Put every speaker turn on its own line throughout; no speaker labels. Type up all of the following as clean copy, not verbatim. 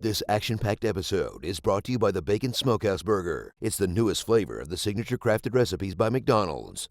This action-packed episode is brought to you by the Bacon Smokehouse Burger. It's the newest flavor of the signature crafted recipes by McDonald's.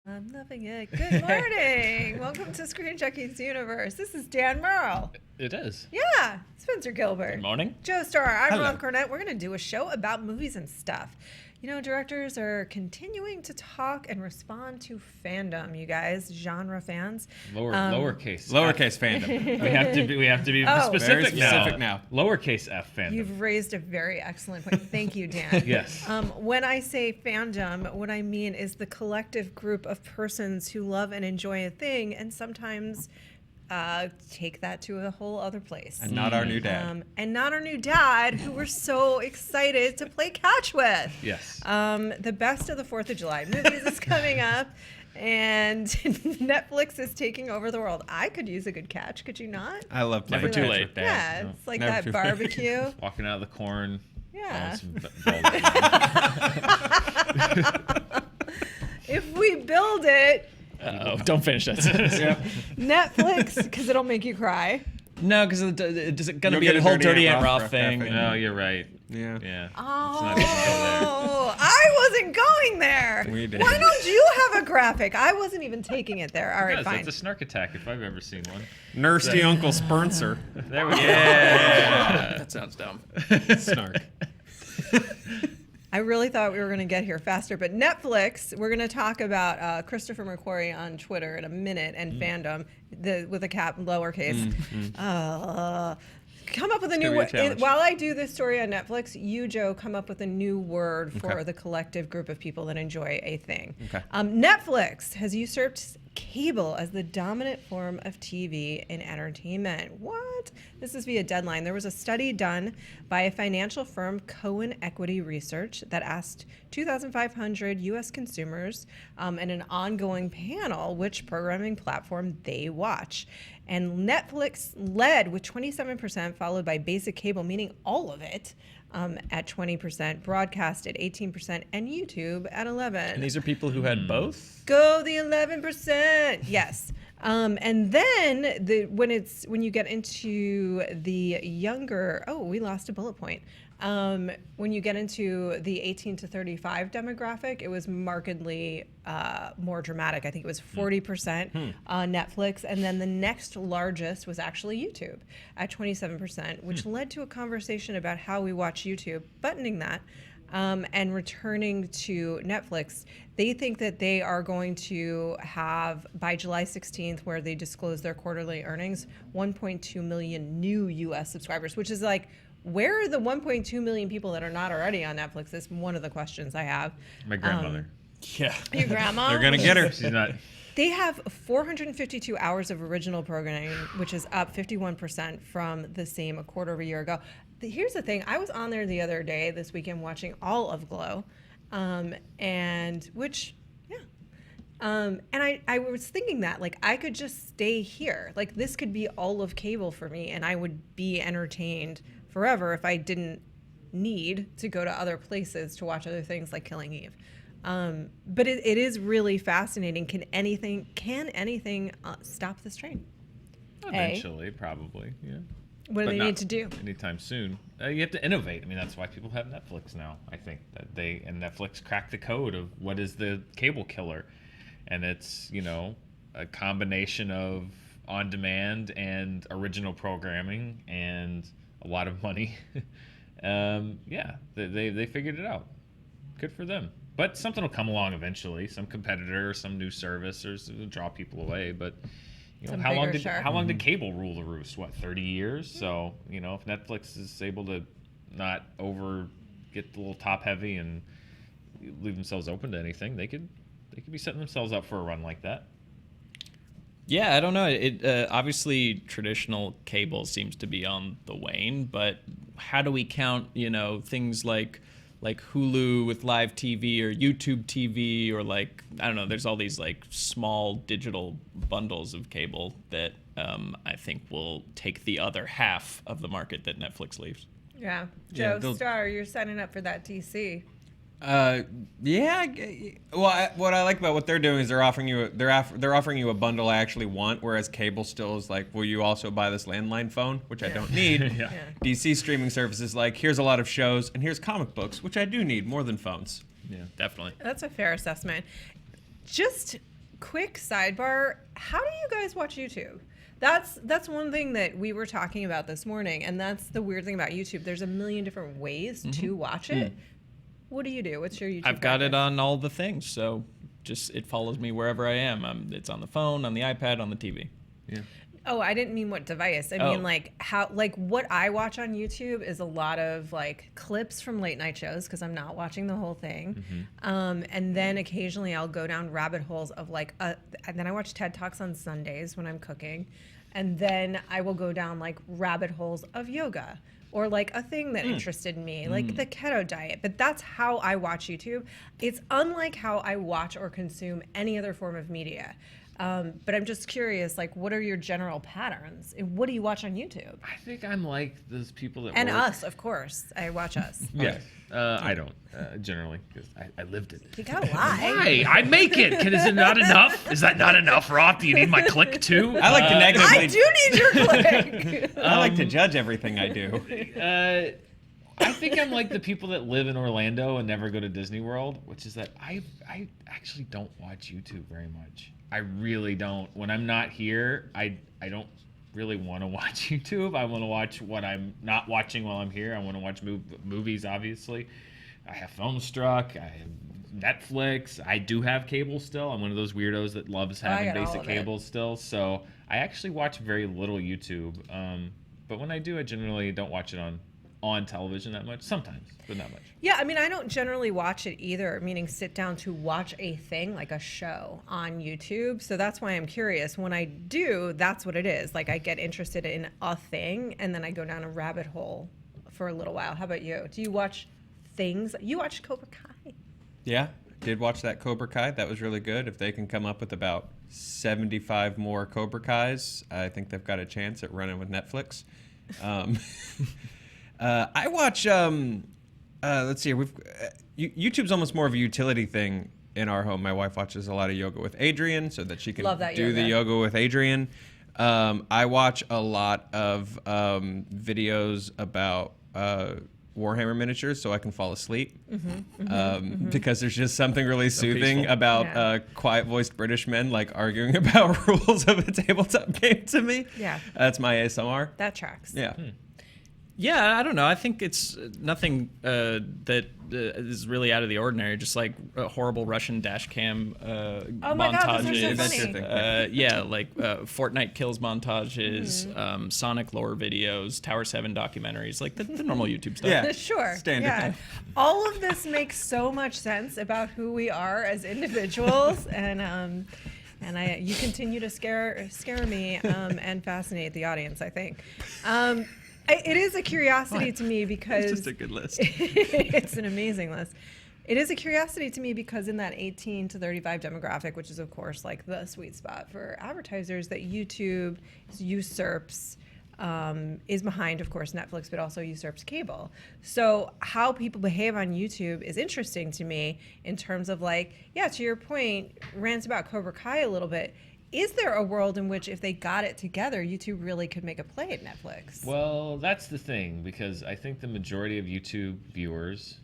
I'm loving it. Good morning. Welcome to ScreenJunkies Universe. This is Dan Murrell.
It is.
Yeah, Spencer Gilbert.
Good morning.
Joe Starr. I'm
Hello.
Roth Cornet. We're going to do a show about movies and stuff. You know, directors are continuing to talk and respond to fandom, you guys, genre fans.
Lowercase
fandom.
we have to be
Very
specific
now.
Lowercase f fandom.
You've raised a very excellent point. Thank you, Dan.
Yes.
When I say fandom, what I mean is the collective group of persons who love and enjoy a thing and sometimes take that to a whole other place.
And not our new dad.
And not our new dad, who we're so excited to play catch with.
Yes.
The best of the 4th of July movies is coming up, and Netflix is taking over the world. I could use a good catch, could you not?
I love playing
Never too
catch
late.
with Dad.
Yeah,
No.
it's like
Never
that
too late.
barbecue.
Walking out of the corn.
Yeah. If we build it,
Don't finish that.
Netflix, because it'll make you cry.
No, because it's going to
You'll
be
get
a
a
whole
Dirty
Dirty
Aunt
Aunt
Roth
Roth thing.
reference.
No, you're right.
Yeah.
Yeah.
Oh, I wasn't going there.
We did.
Why don't you have a graphic? I wasn't even taking it there. All right,
Yes,
fine.
that's a snark attack if I've ever seen one.
Nursty Uncle Spencer.
There we go.
That sounds dumb.
Snark.
I really thought we were going to get here faster, but Netflix, we're going to talk about Christopher Mcquarrie on Twitter in a minute and fandom with a cap lowercase. Come up with a new
gonna be a
word.
challenge.
While I do this story on Netflix, you, Joe, come up with a new word for
Okay.
the collective group of people that enjoy a thing.
Okay.
Netflix has usurped cable as the dominant form of TV and entertainment. What? This is via Deadline. There was a study done by a financial firm, Cohen Equity Research, that asked 2,500 U.S. consumers in an ongoing panel which programming platform they watch. And Netflix led with 27%, followed by basic cable, meaning all of it, at 20%, broadcast at 18%, and YouTube at 11%.
And these are people who had both?
Go the 11%. Yes. And then when you get into the younger, we lost a bullet point. When you get into the 18 to 35 demographic, it was markedly more dramatic. I think it was 40% on Netflix. And then the next largest was actually YouTube at 27%, which led to a conversation about how we watch YouTube, buttoning that. And returning to Netflix, they think that they are going to have, by July 16th, where they disclose their quarterly earnings, 1.2 million new U.S. subscribers, which is like, where are the 1.2 million people that are not already on Netflix? That's one of the questions I have.
My grandmother.
Yeah.
Your grandma?
They're going to get her.
She's not.
They have 452 hours of original programming, which is up 51% from the same a quarter of a year ago. Here's the thing. I was on there the other day, this weekend, watching all of Glow, and I was thinking that, like, I could just stay here. Like, this could be all of cable for me, and I would be entertained forever if I didn't need to go to other places to watch other things like Killing Eve. But it is really fascinating. Can anything stop this train?
Eventually, probably. Yeah.
What do
But
they
not
need to do?
anytime soon? You have to innovate. I mean, that's why people have Netflix now. I think that Netflix cracked the code of what is the cable killer, and it's a combination of on demand and original programming and a lot of money. They figured it out. Good for them. But something will come along eventually. Some competitor, or some new service, or it'll draw people away. But how long did cable rule the roost? What, 30 years? So if Netflix is able to not get a little top heavy and leave themselves open to anything, they could be setting themselves up for a run like that.
Yeah, I don't know. It obviously traditional cable seems to be on the wane, but how do we count, things like Hulu with live TV or YouTube TV or I don't know, there's all these small digital bundles of cable that I think will take the other half of the market that Netflix leaves.
Yeah.
Yeah,
Joe Starr, you're signing up for that DC.
Yeah. Well, what I like about what they're doing is they're offering you a bundle I actually want, whereas cable still is like, will you also buy this landline phone, which I don't need.
Yeah.
DC streaming services like, here's a lot of shows and here's comic books, which I do need more than phones.
Yeah, definitely.
That's a fair assessment. Just quick sidebar, how do you guys watch YouTube? That's one thing that we were talking about this morning, and that's the weird thing about YouTube. There's a million different ways to watch it. What do you do? What's your YouTube?
I've got it on all the things, so just it follows me wherever I am. It's on the phone, on the iPad, on the TV.
Yeah.
Oh, I didn't mean what device. I mean like what I watch on YouTube is a lot of like clips from late night shows because I'm not watching the whole thing. And then occasionally I'll go down rabbit holes of like and then I watch TED Talks on Sundays when I'm cooking. And then I will go down like rabbit holes of yoga or like a thing that interested me, like the keto diet. But that's how I watch YouTube. It's unlike how I watch or consume any other form of media. But I'm just curious, like, what are your general patterns? And what do you watch on YouTube?
I think I'm like those people that
And
work.
us, of course. I watch us.
Yeah. I don't, generally, because I lived it.
You gotta lie.
Why? I make it. Is it not enough? Is that not enough, Roth? Do you need my click, too?
I like to negatively.
I do need your click.
I like to judge everything I do.
I think I'm like the people that live in Orlando and never go to Disney World, which is that I actually don't watch YouTube very much. I really don't. When I'm not here, I don't really want to watch YouTube. I want to watch what I'm not watching while I'm here. I want to watch movies, obviously. I have Filmstruck. I have Netflix. I do have cable still. I'm one of those weirdos that loves having basic cable still. So I actually watch very little YouTube. But when I do, I generally don't watch it on television that much. Sometimes, but not much.
Yeah, I mean, I don't generally watch it either, meaning sit down to watch a thing like a show on YouTube. So that's why I'm curious. When I do, that's what it is. Like I get interested in a thing and then I go down a rabbit hole for a little while. How about you? Do you watch things? You watched Cobra Kai.
Yeah, did watch that Cobra Kai. That was really good. If they can come up with about 75 more Cobra Kais, I think they've got a chance at running with Netflix. I watch. Let's see. YouTube's almost more of a utility thing in our home. My wife watches a lot of yoga with Adrian, so that she can do the yoga with Adrian. I watch a lot of videos about Warhammer miniatures, so I can fall asleep. Because there's just something really soothing about quiet-voiced British men like arguing about rules of a tabletop game to me.
Yeah,
that's my ASMR.
That tracks.
Yeah.
Yeah, I don't know. I think it's nothing that is really out of the ordinary. Just like horrible Russian dash cam montages.
God, those are so funny.
Like Fortnite kills montages, Sonic lore videos, Tower 7 documentaries, like the normal YouTube stuff.
Yeah,
sure.
Standard.
Yeah. All of this makes so much sense about who we are as individuals, and you continue to scare me and fascinate the audience, I think. It is a curiosity to me because...
It's just a good list.
It's an amazing list. It is a curiosity to me because in that 18 to 35 demographic, which is, of course, like the sweet spot for advertisers, that YouTube usurps, is behind, of course, Netflix, but also usurps cable. So how people behave on YouTube is interesting to me in terms of like, yeah, to your point, rants about Cobra Kai a little bit. Is there a world in which if they got it together, YouTube really could make a play at Netflix?
Well, that's the thing, because I think the majority of YouTube viewers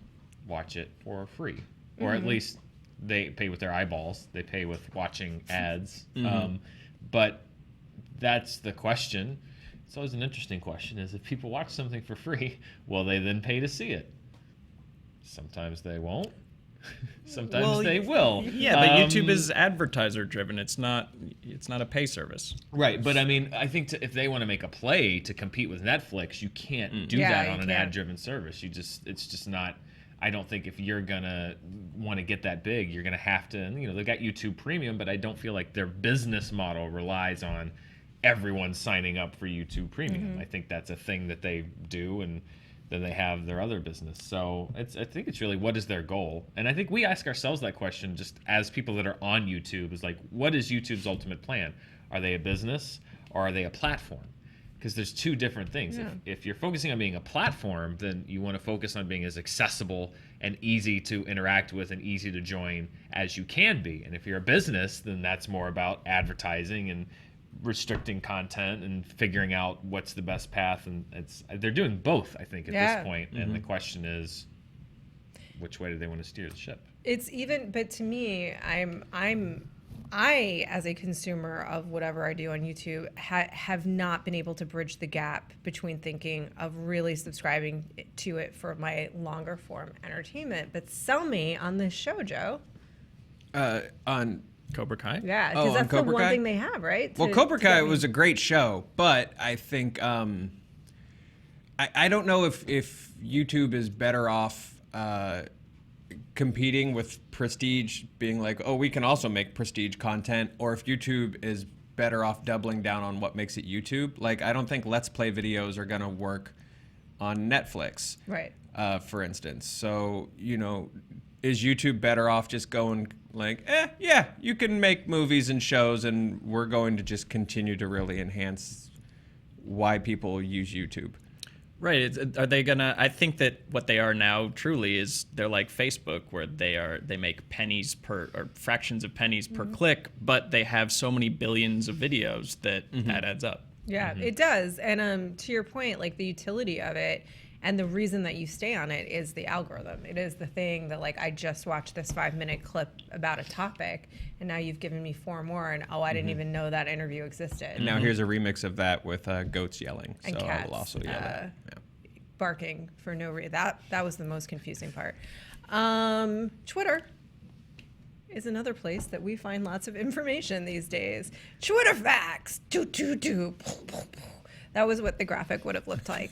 watch it for free. Or at least they pay with their eyeballs. They pay with watching ads. But that's the question. It's always an interesting question, is if people watch something for free, will they then pay to see it? Sometimes they won't. Sometimes they will.
Yeah, but YouTube is advertiser driven. It's not a pay service.
Right, but I mean, I think if they want to make a play to compete with Netflix, you can't do that on an ad-driven service. It's just not. I don't think if you're gonna want to get that big, you're gonna have to. And, they've got YouTube Premium, but I don't feel like their business model relies on everyone signing up for YouTube Premium. I think that's a thing that they do, and then they have their other business. So I think it's really, what is their goal? And I think we ask ourselves that question just as people that are on YouTube, is like, what is YouTube's ultimate plan? Are they a business or are they a platform? Because there's two different things. Yeah. If you're focusing on being a platform, then you want to focus on being as accessible and easy to interact with and easy to join as you can be. And if you're a business, then that's more about advertising and restricting content and figuring out what's the best path. And they're doing both, I think, at this point. And the question is, which way do they want to steer the ship?
But to me, I, as a consumer of whatever I do on YouTube, have not been able to bridge the gap between thinking of really subscribing to it for my longer form entertainment. But sell me on this show, Joe.
On
Cobra Kai?
Yeah, because that's the one thing they have, right?
Well, Cobra Kai was a great show, but I think I don't know if YouTube is better off competing with prestige, being like, oh, we can also make prestige content, or if YouTube is better off doubling down on what makes it YouTube. Like, I don't think Let's Play videos are going to work on Netflix,
right?
For instance. So, is YouTube better off just going like, yeah, you can make movies and shows, and we're going to just continue to really enhance why people use YouTube?
Right. Are they gonna? I think that what they are now truly is they're like Facebook, where they make pennies per or fractions of pennies per click, but they have so many billions of videos that adds up.
Yeah, it does. And to your point, like the utility of it and the reason that you stay on it is the algorithm. It is the thing that, like, I just watched this 5-minute clip about a topic, and now you've given me 4 more, and I didn't even know that interview existed.
And now here's a remix of that with goats yelling.
And
so
cats,
I will also yell that.
Barking for no reason. That was the most confusing part. Twitter is another place that we find lots of information these days. Twitter facts. That was what the graphic would have looked like.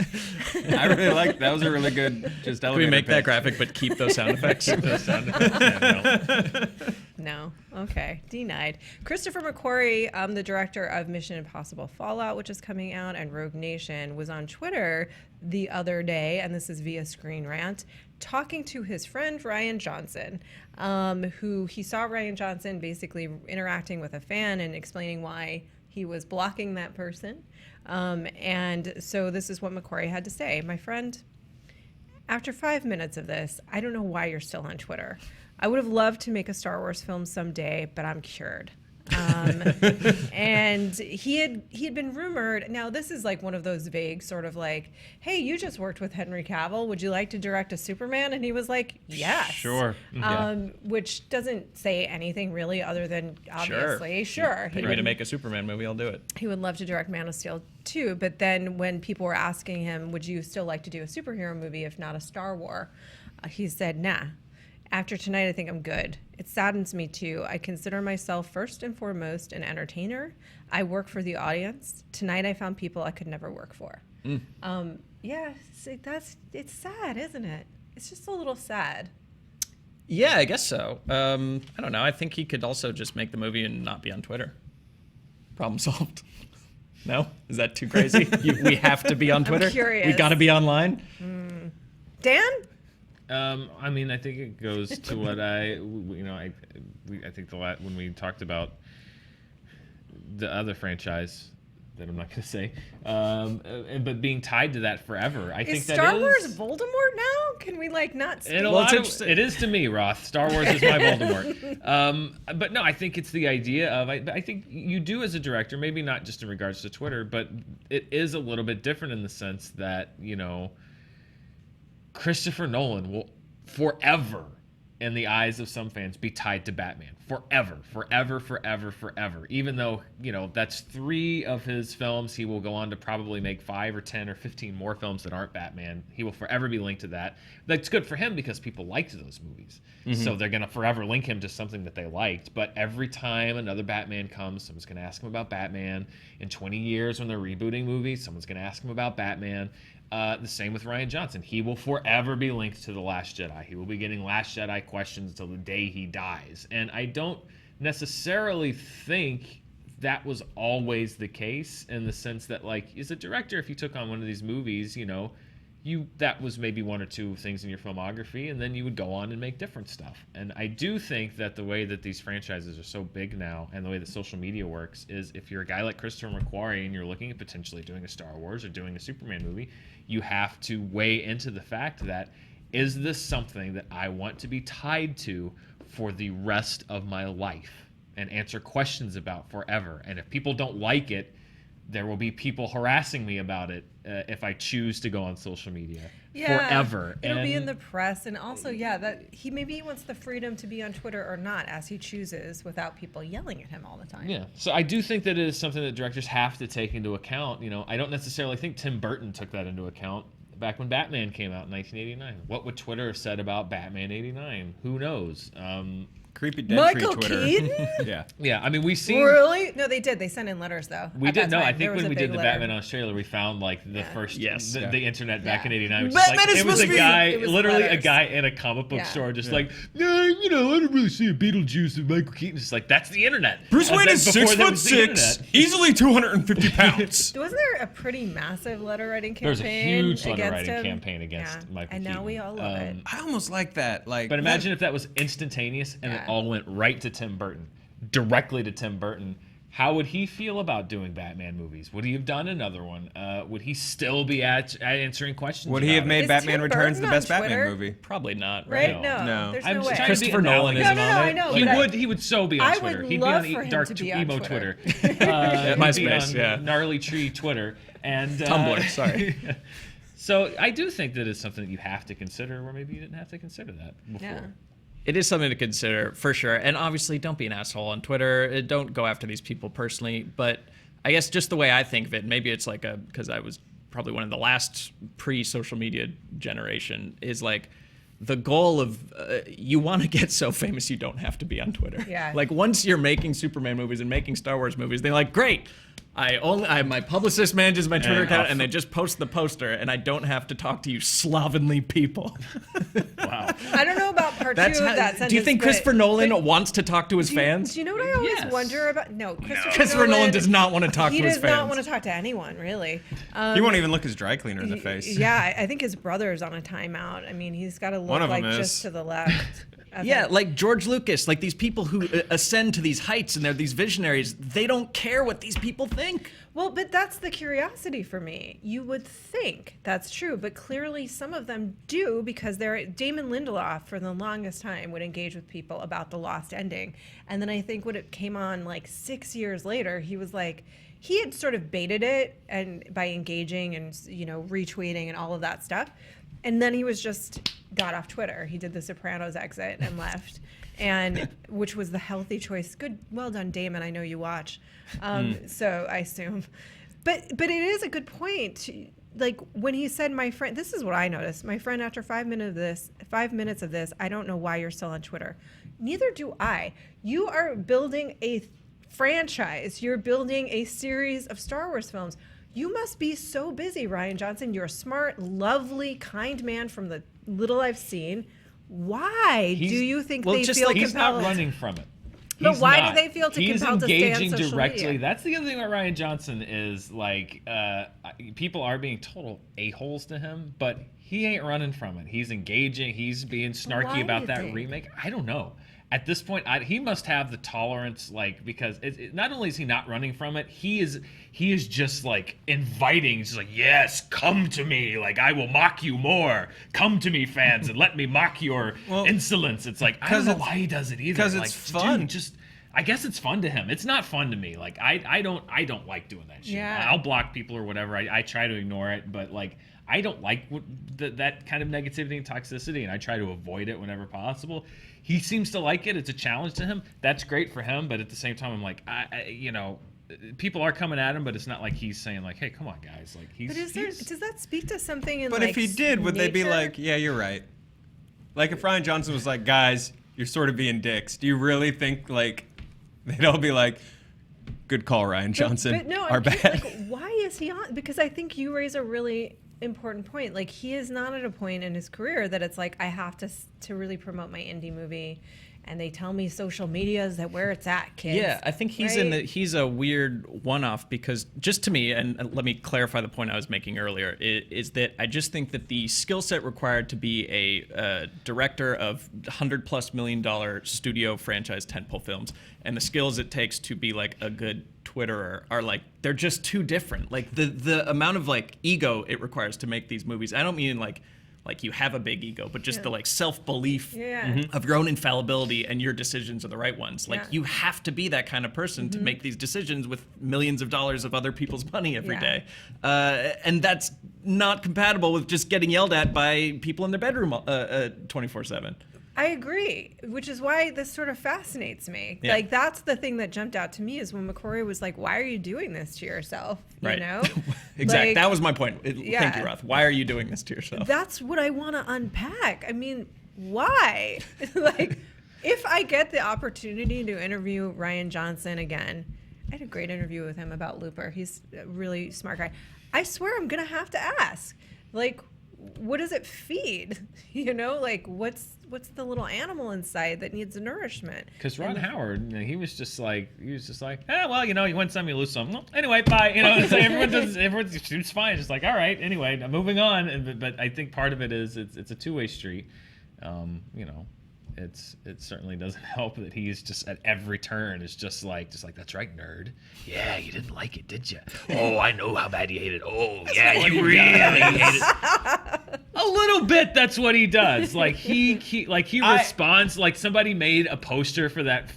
I really liked that. Was a really good just
Can we make that graphic but keep those sound effects?
No. Okay. Denied. Christopher McQuarrie, the director of Mission Impossible Fallout, which is coming out, and Rogue Nation, was on Twitter the other day, and this is via Screen Rant, talking to his friend Rian Johnson, who he saw Rian Johnson basically interacting with a fan and explaining why he was blocking that person. And so this is what McQuarrie had to say. My friend, after 5 minutes of this, I don't know why you're still on Twitter. I would have loved to make a Star Wars film someday, but I'm cured. And he had been rumored. Now this is like one of those vague sort of like, hey, you just worked with Henry Cavill. Would you like to direct a Superman? And he was like, yes.
Sure.
Which doesn't say anything really other than obviously, sure.
Pay me to make a Superman movie, I'll do it.
He would love to direct Man of Steel too. But then when people were asking him, would you still like to do a superhero movie if not a Star Wars? He said, nah. After tonight, I think I'm good. It saddens me too. I consider myself first and foremost an entertainer. I work for the audience. Tonight, I found people I could never work for. Yeah, see, it's sad, isn't it? It's just a little sad.
Yeah, I guess so. I don't know. I think he could also just make the movie and not be on Twitter. Problem solved. No? Is that too crazy? We have to be on Twitter?
I'm curious.
We got to be online?
Dan?
I mean, I think it goes to what I think when we talked about the other franchise that I'm not going to say, but being tied to that forever, I think that
Star Wars Voldemort now? Can we not?
It is to me, Roth. Star Wars is my Voldemort. But no, I think it's the idea of. I think you do as a director, maybe not just in regards to Twitter, but it is a little bit different in the sense that Christopher Nolan will forever, in the eyes of some fans, be tied to Batman. Forever. Even though, that's 3 of his films. He will go on to probably make 5 or 10 or 15 more films that aren't Batman. He will forever be linked to that. That's good for him because people liked those movies. So they're going to forever link him to something that they liked. But every time another Batman comes, someone's going to ask him about Batman. In 20 years when they're rebooting movies, someone's going to ask him about Batman. The same with Rian Johnson. He will forever be linked to The Last Jedi. He will be getting Last Jedi questions until the day he dies. And I don't necessarily think that was always the case, in the sense that, as a director, if you took on one of these movies, that was maybe 1 or 2 things in your filmography, and then you would go on and make different stuff. And I do think that the way that these franchises are so big now, and the way that social media works, is if you're a guy like Christopher McQuarrie and you're looking at potentially doing a Star Wars or doing a Superman movie, you have to weigh into the fact that is this something that I want to be tied to for the rest of my life and answer questions about forever? And if people don't like it, there will be people harassing me about it if I choose to go on social media forever.
It'll be in the press. And also, that maybe he wants the freedom to be on Twitter or not as he chooses without people yelling at him all the time.
Yeah. So I do think that it is something that directors have to take into account. I don't necessarily think Tim Burton took that into account back when Batman came out in 1989. What would Twitter have said about Batman 89? Who knows?
Creepy dead
Michael
tree Twitter.
Keaton?
Yeah. I mean, we've seen.
Really? No, they did. They sent in letters though.
We did. No, I think when we did the Batman Australia, we found the first the internet back in '89. Which
Batman
is it was a guy, literally
letters.
a guy in a comic book store, just I don't really see a Beetlejuice with Michael Keaton. Just that's the internet.
Bruce Wayne is 6'6", easily 250 pounds.
Wasn't there a pretty massive letter writing campaign?
There's a huge letter
against
writing
him?
campaign against Michael
and
Keaton.
now we all love it.
I almost like that.
But imagine if that was instantaneous and it all went right to Tim Burton, directly to Tim Burton. How would he feel about doing Batman movies? Would he have done another one? Would he still be answering questions?
Would he have made Batman Returns the best Batman movie?
Probably not.
Right?
No.
There's
I'm
no
just
way.
trying
Christopher
to be
Nolan isn't on it.
I know.
He would so be on
I
Twitter.
would
He'd
love
be
for
on
him
dark
to be on
emo
Twitter.
Twitter. He'd be
MySpace,
on gnarly tree Twitter and
Tumblr, sorry.
So I do think that it's something that you have to consider, where maybe you didn't have to consider that before.
Yeah.
It is something to consider, for sure. And obviously, don't be an asshole on Twitter. Don't go after these people personally. But I guess just the way I think of it, maybe it's because I was probably one of the last pre-social media generation, is the goal of you want to get so famous you don't have to be on Twitter.
Yeah.
Once you're making Superman movies and making Star Wars movies, they're great. My publicist manages my Twitter account, and they just post the poster, and I don't have to talk to you slovenly people.
Wow.
I don't know about part two of that sentence.
Do you think Christopher Nolan wants to talk to his fans?
Do you know what I always wonder about? No,
Christopher Nolan does not want to talk to his fans.
He does not want to talk to anyone, really.
He won't even look his dry cleaner in the face.
Yeah, I think his brother's on a timeout. I mean, he's got to look just to the left.
Yeah, like George Lucas, these people who ascend to these heights and they're these visionaries, they don't care what these people think.
Well, but that's the curiosity for me. You would think that's true, but clearly some of them do, because Damon Lindelof for the longest time would engage with people about the Lost ending. And then I think when it came on 6 years later, he was he had sort of baited it and by engaging and retweeting and all of that stuff. And then he got off Twitter. He did the Sopranos exit and left, and which was the healthy choice. Good, well done, Damon. I know you watch, so I assume. But it is a good point. When he said, "My friend," this is what I noticed. My friend, after 5 minutes of this, I don't know why you're still on Twitter. Neither do I. You are building a franchise. You're building a series of Star Wars films. You must be so busy, Rian Johnson. You're a smart, lovely, kind man from the little I've seen. Why do you think they feel compelled?
He's not running from it.
But why do they feel compelled to stay on social
directly.
media?
That's the other thing about Rian Johnson is people are being total a-holes to him, but he ain't running from it. He's engaging. He's being snarky about that remake. I don't know. At this point, he must have the tolerance, because not only is he not running from it, he is just inviting, just yes, come to me, I will mock you more. Come to me, fans, and let me mock your insolence. It's I don't know why he does it either.
Because it's fun.
Dude, I guess it's fun to him. It's not fun to me. I don't like doing that shit.
Yeah.
I'll block people or whatever. I try to ignore it, but I don't like that kind of negativity and toxicity, and I try to avoid it whenever possible. He seems to like it. It's a challenge to him. That's great for him, but at the same time, I'm people are coming at him, but it's not like he's saying hey, come on, guys.
Does that speak to something in
But if he did, would they be yeah, you're right? If Rian Johnson was guys, you're sort of being dicks. Do you really think they'd all be good call, Rian Johnson?
But no,
our bad.
Why is he on? Because I think you raise a really important point. He is not at a point in his career that it's I have to really promote my indie movie, and they tell me social media is where it's at, kids.
Yeah, I think he's a weird one-off, because just to me, and let me clarify the point I was making earlier, is that I just think that the skill set required to be a director of $100+ million studio franchise tentpole films, and the skills it takes to be a good Twitterer are they're just too different. The amount of ego it requires to make these movies. I don't mean like you have a big ego, but just the like self-belief of your own infallibility and your decisions are the right ones. Like you have to be that kind of person to make these decisions with millions of dollars of other people's money every day. And that's not compatible with just getting yelled at by people in their bedroom 24/7.
I agree, which is why this sort of fascinates me. Yeah. Like, that's the thing that jumped out to me is when Mcquarrie was like, why are you doing this to yourself? You know?
Exactly. Like, that was my point. Thank you, Roth. Why are you doing this to yourself?
That's what I want to unpack. I mean, why? Like, if I get the opportunity to interview Rian Johnson again, I had a great interview with him about Looper. He's a really smart guy. I swear I'm going to have to ask, like, what does it feed? You know, like what's the little animal inside that needs nourishment?
Because Ron Howard, he was just like, well, you win some, you lose some. Well, anyway, bye. It's like everyone shoots fine. It's just like, all right, anyway, I'm moving on. But I think part of it is it's a two-way street. It certainly doesn't help that he's just at every turn is just like that's right, nerd. Yeah, you didn't like it, did you? Oh, I know how bad you hate it. Oh, yeah, you really hate it. A little bit. That's what he does. Like he responds like somebody made a poster for that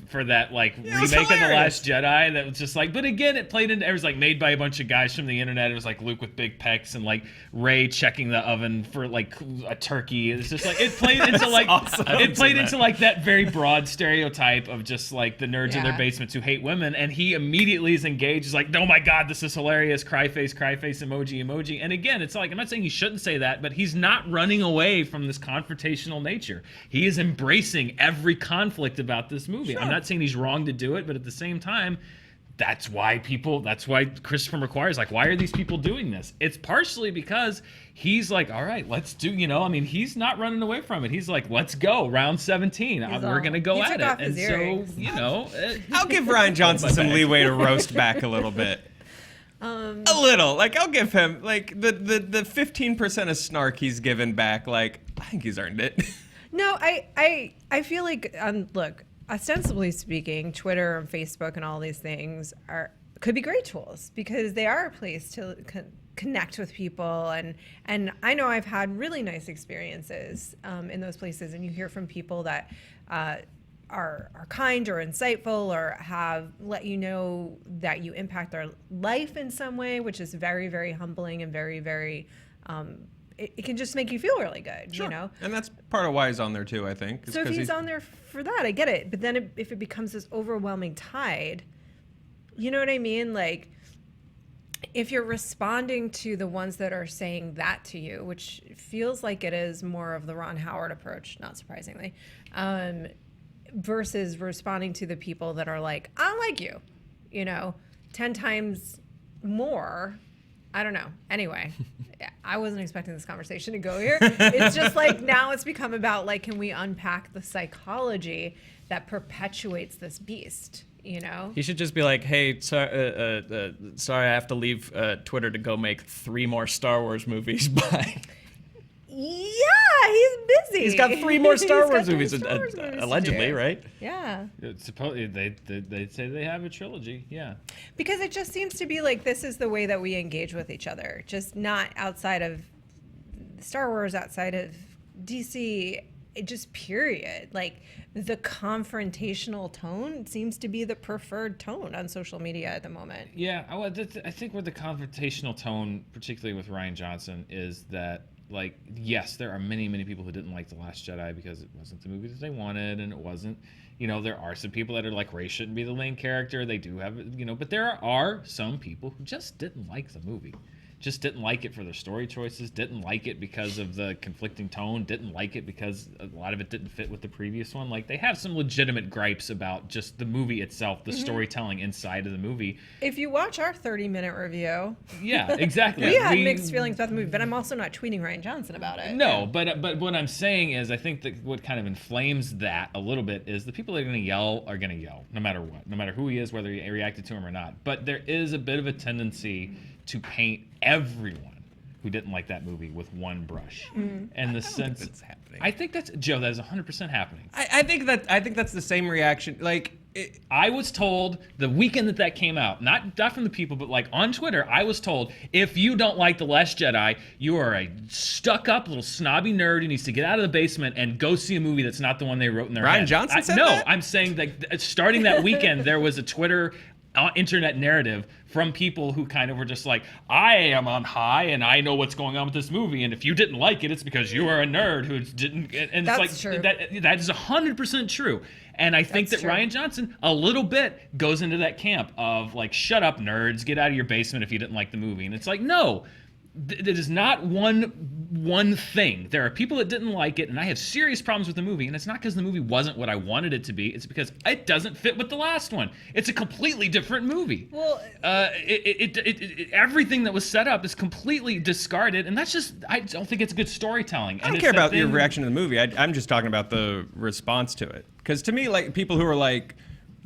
like remake of The Last Jedi that was just like. But again, it played into. It was like made by a bunch of guys from the internet. It was like Luke with big pecs and like Rey checking the oven for like a turkey. It's just like it played into like awesome. It played into like that very broad stereotype of just like the nerds in their basements who hate women, and he immediately is engaged. He's like, oh my god, this is hilarious, cry face emoji. And again, it's like, I'm not saying he shouldn't say that, but he's not running away from this confrontational nature. He is embracing every conflict about this movie. Sure. I'm not saying he's wrong to do it, but at the same time, that's why Christopher Mcquarrie is like, why are these people doing this? It's partially because he's like, all right, let's do, he's not running away from it. He's like, let's go, round 17. We're going to go at it. And so,
I'll give Rian Johnson some leeway to roast back a little bit. A little. Like, I'll give him, like, the 15% of snark he's given back, like, I think he's earned it.
No, I feel like, look, ostensibly speaking, Twitter and Facebook and all these things could be great tools because they are a place to connect with people, and I know I've had really nice experiences in those places, and you hear from people that are kind or insightful or have let you know that you impact their life in some way, which is very, very humbling and very, very it can just make you feel really good,
Sure. And that's part of why he's on there too, I think.
So if he's on there for that, I get it. But then if it becomes this overwhelming tide, you know what I mean? Like, if you're responding to the ones that are saying that to you, which feels like it is more of the Ron Howard approach, not surprisingly, versus responding to the people that are like, I don't like you, 10 times more. I don't know. Anyway, I wasn't expecting this conversation to go here. It's just like now it's become about like, can we unpack the psychology that perpetuates this beast?
He should just be like, hey, sorry, I have to leave Twitter to go make 3 more Star Wars movies. Bye.
Yeah, he's busy.
He's got 3 more Star Wars movies, allegedly, right?
Yeah.
Supposedly, they say they have a trilogy. Yeah.
Because it just seems to be like this is the way that we engage with each other, just not outside of Star Wars, outside of DC. Just period. Like the confrontational tone seems to be the preferred tone on social media at the moment.
Yeah, I think with the confrontational tone, particularly with Rian Johnson, is that like, yes, there are many, many people who didn't like The Last Jedi because it wasn't the movie that they wanted, and it wasn't, there are some people that are like, Rey shouldn't be the main character. They do have, but there are some people who just didn't like the movie. Just didn't like it for their story choices, didn't like it because of the conflicting tone, didn't like it because a lot of it didn't fit with the previous one. Like, they have some legitimate gripes about just the movie itself, the storytelling inside of the movie.
If you watch our 30-minute review...
Yeah, exactly.
We had mixed feelings about the movie, but I'm also not tweeting Rian Johnson about it.
No, but what I'm saying is I think that what kind of inflames that a little bit is the people that are going to yell, no matter what, no matter who he is, whether you reacted to him or not. But there is a bit of a tendency to paint everyone who didn't like that movie with one brush. And the sense
that's happening.
I think that's Joe. That is 100% happening.
I think that's the same reaction. Like,
I was told the weekend that came out, not from the people, but like on Twitter, I was told, if you don't like The Last Jedi, you are a stuck-up little snobby nerd who needs to get out of the basement and go see a movie that's not the one they wrote in their head.
Rian Johnson said
that?
No,
I'm saying that starting that weekend, there was a Twitter internet narrative from people who kind of were just like, I am on high and I know what's going on with this movie, and if you didn't like it, it's because you are a nerd who didn't. And
That's
it's like
true.
that is 100% true. And I think that Rian Johnson a little bit goes into that camp of like, shut up, nerds, get out of your basement if you didn't like the movie. And it's like, no, it is not one thing. There are people that didn't like it, and I have serious problems with the movie, and it's not because the movie wasn't what I wanted it to be. It's because it doesn't fit with the last one. It's a completely different movie.
Well,
everything that was set up is completely discarded, and that's just, I don't think it's good storytelling.
I don't care about your reaction to the movie. I'm just talking about the response to it. Because to me, like, people who are like,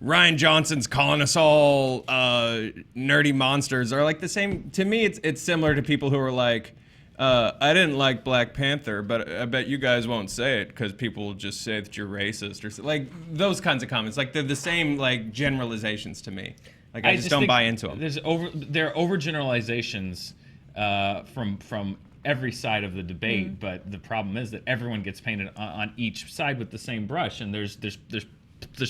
Rian Johnson's calling us all nerdy monsters are like the same. To me, it's similar to people who are like, I didn't like Black Panther, but I bet you guys won't say it because people will just say that you're racist or like those kinds of comments. Like they're the same like generalizations to me. Like I just don't buy into them.
There are overgeneralizations from every side of the debate, but the problem is that everyone gets painted on each side with the same brush, and there's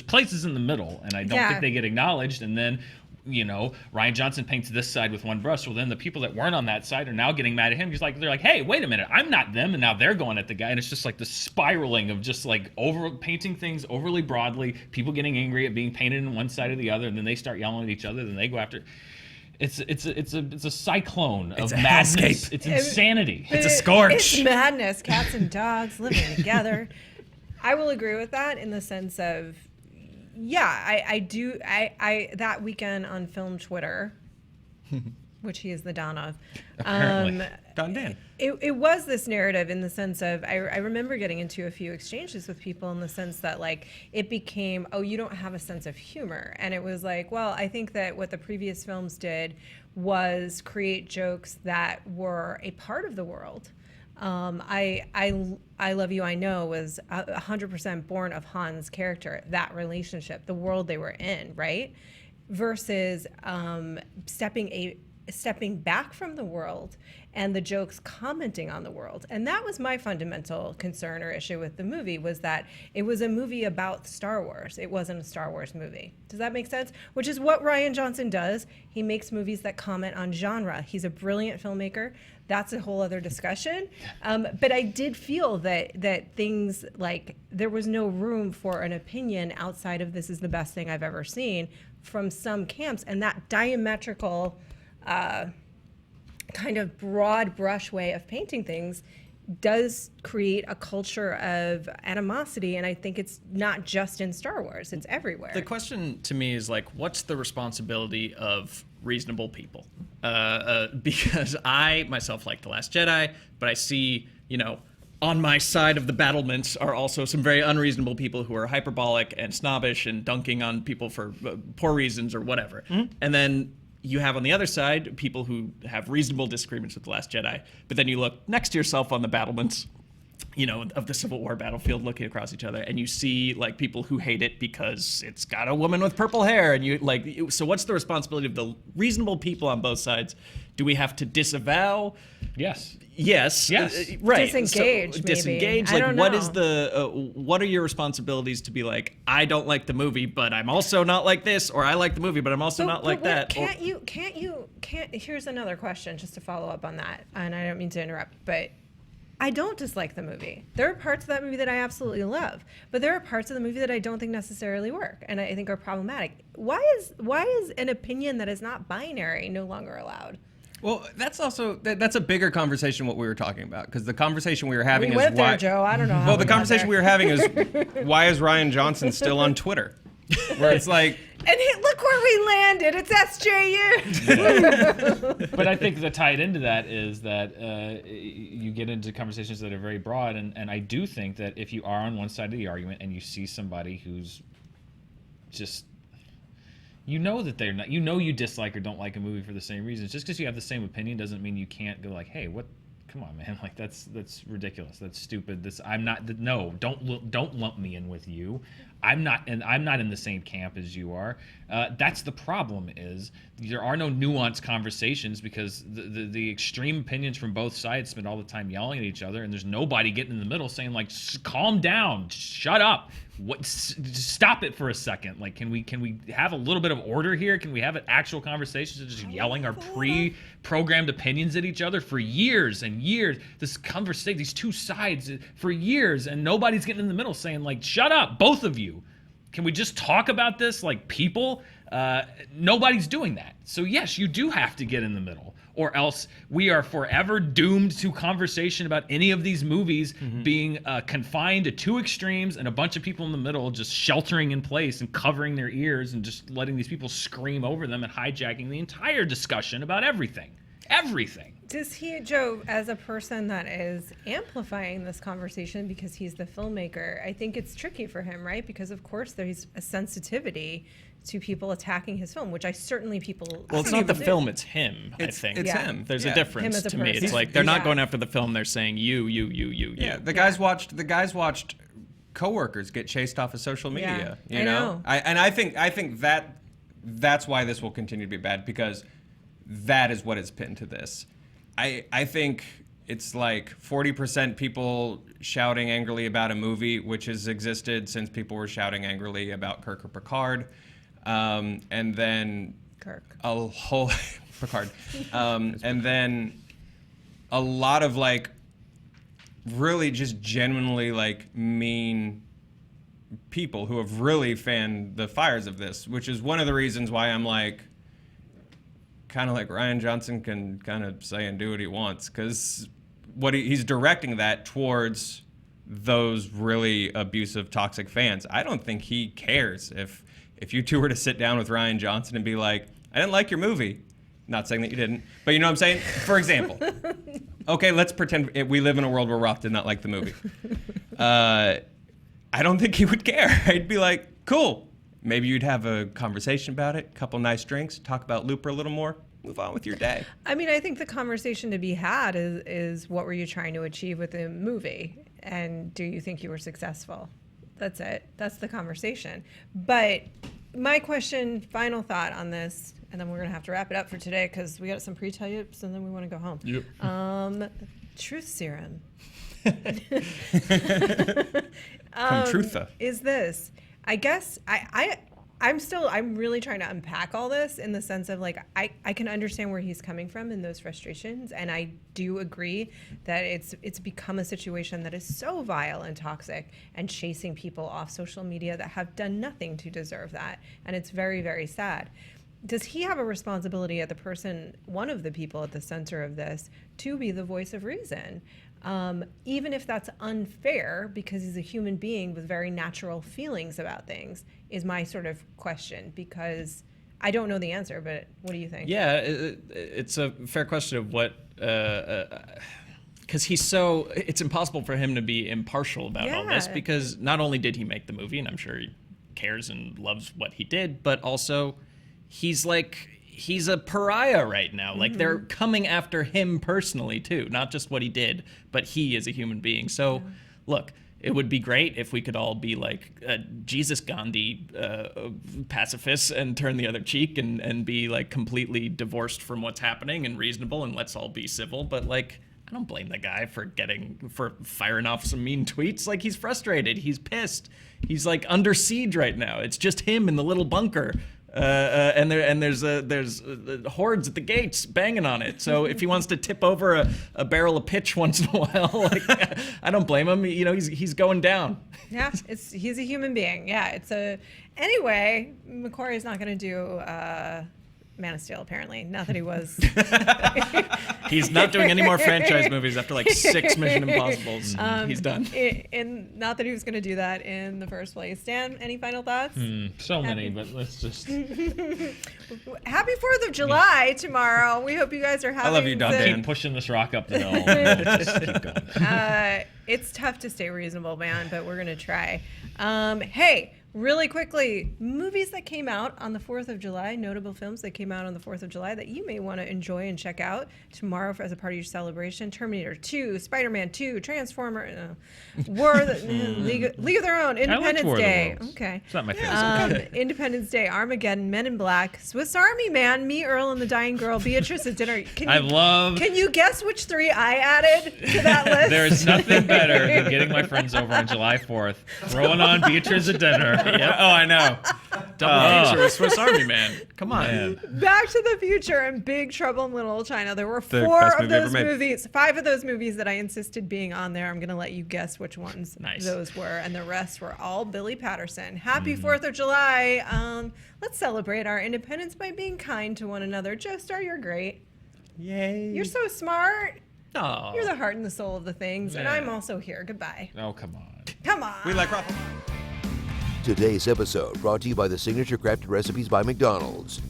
places in the middle, and I don't think they get acknowledged. And then, Rian Johnson paints this side with one brush. Well, then the people that weren't on that side are now getting mad at him. They're like, hey, wait a minute, I'm not them, and now they're going at the guy. And it's just like the spiraling of just like over painting things overly broadly, people getting angry at being painted in one side or the other, and then they start yelling at each other, then they go after. It's a cyclone of madness. It's insanity.
It's a scorch.
It's madness. Cats and dogs living together. I will agree with that in the sense of, I do. I that weekend on film Twitter, which he is the Don of.
Don Dan.
It was this narrative in the sense of, I remember getting into a few exchanges with people in the sense that like it became, oh, you don't have a sense of humor. And it was like, well, I think that what the previous films did was create jokes that were a part of the world. I Love You, I Know was 100% born of Han's character, that relationship, the world they were in, right? Versus stepping back from the world and the jokes commenting on the world. And that was my fundamental concern or issue with the movie, was that it was a movie about Star Wars. It wasn't a Star Wars movie. Does that make sense? Which is what Rian Johnson does. He makes movies that comment on genre. He's a brilliant filmmaker. That's a whole other discussion. But I did feel that things like there was no room for an opinion outside of this is the best thing I've ever seen from some camps. And that diametrical kind of broad brush way of painting things does create a culture of animosity, and I think it's not just in Star Wars, it's everywhere.
The question to me is like, what's the responsibility of reasonable people? Because I myself like The Last Jedi, but I see, on my side of the battlements are also some very unreasonable people who are hyperbolic and snobbish and dunking on people for poor reasons or whatever. Mm-hmm. And then you have on the other side people who have reasonable disagreements with The Last Jedi, but then you look next to yourself on the battlements, of the Civil War battlefield, looking across each other, and you see like people who hate it because it's got a woman with purple hair, and you like. So what's the responsibility of the reasonable people on both sides? Do we have to disavow?
Yes.
Right.
Disengage.
So, disengage.
Maybe.
Like, what is the? What are your responsibilities to be like? I don't like the movie, but I'm also not like this, or I like the movie, but I'm also not like that.
Can't you? Here's another question, just to follow up on that, and I don't mean to interrupt, but I don't dislike the movie. There are parts of that movie that I absolutely love, but there are parts of the movie that I don't think necessarily work, and I think are problematic. Why is an opinion that is not binary no longer allowed?
Well, that's also that's a bigger conversation what we were talking about, because the conversation we were having
is
why.
There, Joe. I don't know.
Well, the conversation we were having is why is Rian Johnson still on Twitter? Where it's like,
and look where we landed. It's SJU.
But I think the tied into that is that you get into conversations that are very broad, and I do think that if you are on one side of the argument and you see somebody who's just, that they're not, you dislike or don't like a movie for the same reasons. Just because you have the same opinion doesn't mean you can't go like, hey, what? Come on, man! Like that's ridiculous. That's stupid. No, don't lump me in with you. I'm not in the same camp as you are. That's the problem. Is there are no nuanced conversations because the extreme opinions from both sides spend all the time yelling at each other, and there's nobody getting in the middle saying like, calm down, shut up, stop it for a second. Like, can we have a little bit of order here? Can we have an actual conversation instead of just yelling our pre-programmed opinions at each other for years and years? This conversation, these two sides for years, and nobody's getting in the middle saying like, shut up, both of you. Can we just talk about this like people? Nobody's doing that. So yes, you do have to get in the middle, or else we are forever doomed to conversation about any of these movies being confined to two extremes and a bunch of people in the middle just sheltering in place and covering their ears and just letting these people scream over them and hijacking the entire discussion about everything. Everything.
Does he, Joe, as a person that is amplifying this conversation because he's the filmmaker, I think it's tricky for him, right? Because of course there's a sensitivity to people attacking his film, which it's not the
film, it's him. I think
it's him.
There's a difference to me. It's like they're not going after the film; they're saying you. Yeah,
the guys watched coworkers get chased off of social media.
Yeah,
you know? I think that's why this will continue to be bad, because that is what is pinned to this. I think it's like 40% people shouting angrily about a movie, which has existed since people were shouting angrily about Kirk or Picard. And then a whole Picard. And then a lot of like really just genuinely like mean people who have really fanned the fires of this, which is one of the reasons why I'm like, kind of like Rian Johnson can kind of say and do what he wants, because he's directing that towards those really abusive, toxic fans. I don't think he cares if you two were to sit down with Rian Johnson and be like, I didn't like your movie. Not saying that you didn't, but you know what I'm saying? For example, okay, let's pretend we live in a world where Roth did not like the movie. I don't think he would care. He'd be like, cool. Maybe you'd have a conversation about it, a couple nice drinks, talk about Looper a little more, move on with your day.
I mean, I think the conversation to be had is what were you trying to achieve with the movie? And do you think you were successful? That's it. That's the conversation. But my question, final thought on this, and then we're going to have to wrap it up for today because we got some pre-types and then we want to go home.
Yep.
Truth serum.
Trutha.
Is this. I guess I'm really trying to unpack all this in the sense of like I can understand where he's coming from in those frustrations, and I do agree that it's become a situation that is so vile and toxic and chasing people off social media that have done nothing to deserve that, and it's very, very sad. Does he have a responsibility at one of the people at the center of this, to be the voice of reason? Even if that's unfair, because he's a human being with very natural feelings about things, is my sort of question, because I don't know the answer, but what do you think?
Yeah, it's a fair question of what, because it's impossible for him to be impartial about all this, because not only did he make the movie, and I'm sure he cares and loves what he did, but also he's a pariah right now. Like, they're coming after him personally, too. Not just what he did, but he is a human being. So, look, it would be great if we could all be like Jesus Gandhi pacifists and turn the other cheek and be, like, completely divorced from what's happening and reasonable, and let's all be civil. But, like, I don't blame the guy for firing off some mean tweets. Like, he's frustrated. He's pissed. He's, like, under siege right now. It's just him in the little bunker. And there's hordes at the gates banging on it. So if he wants to tip over a barrel of pitch once in a while, like, I don't blame him. You know, he's going down.
Yeah, he's a human being. Yeah, anyway. Mcquarrie is not going to do Man of Steel, apparently. Not that he was.
He's not doing any more franchise movies after like 6 Mission Impossibles. He's done.
And not that he was going to do that in the first place. Dan, any final thoughts?
Many, but let's just.
Happy 4th of July tomorrow. We hope you guys are having.
I love you, Don.
Keep pushing this rock up the hill. Just keep going.
It's tough to stay reasonable, man, but we're going to try. Hey. Really quickly, movies that came out on the 4th of July, notable films that came out on the 4th of July that you may want to enjoy and check out tomorrow as a part of your celebration. Terminator 2, Spider-Man 2, Transformer, League of Their Own, Independence Day. Okay.
It's not my favorite.
Independence Day, Armageddon, Men in Black, Swiss Army Man, Me, Earl and the Dying Girl, Beatrice at Dinner. Can you guess which 3 I added to that list?
There is nothing better than getting my friends over on July 4th, throwing on Beatrice at Dinner.
Yep. Oh, I know.
Double feature with Swiss Army Man. Come on.
Man.
Back to the Future and Big Trouble in Little China. There were 4 of those movies, 5 of those movies that I insisted being on there. I'm going to let you guess which ones those were. And the rest were all Billy Patterson. Happy 4th of July. Let's celebrate our independence by being kind to one another. Joe Starr, you're great.
Yay.
You're so smart.
Oh.
You're the heart and the soul of the things. And I'm also here. Goodbye.
Oh, come on.
Come on.
We like Roth.
Today's episode brought to you by the Signature Crafted Recipes by McDonald's.